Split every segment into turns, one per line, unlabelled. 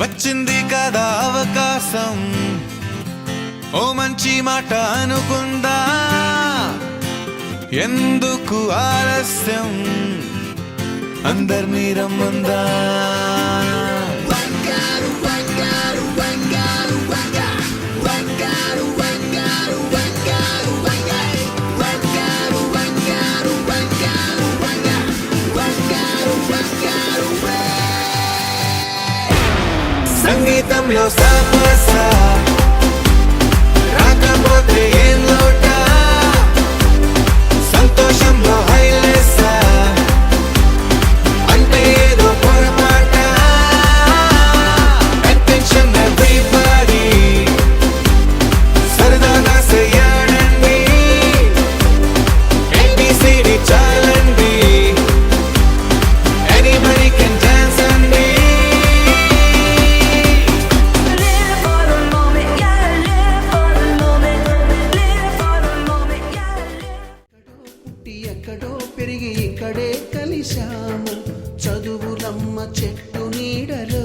వచ్చింది కదా అవకాశం, ఓ మంచి మాట అనుకుందా, ఎందుకు ఆలస్యం, అందర్నీ రమ్మందా. సంగీతంలో సమస్య రాకపోతే ఏం లోట, సంతోషంలో హైలెస్ అంటే ఏదో పొరపాట. అటెన్షన్ ఎవ్రీబడీ సరదాగా చేయండి, ABCD చాలండి, ఎనీబడీ కెన్ డాన్స్ అండి.
ఎక్కడో పెరిగి ఇక్కడే కలిశాము, చదువులమ్మ చెట్టు నీడలో,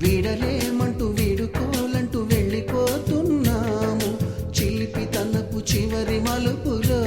వీడలేమంటూ వీడుకోలంటూ వెళ్ళిపోతున్నాము, చిలిపి తనపు చివరి మలుపులో.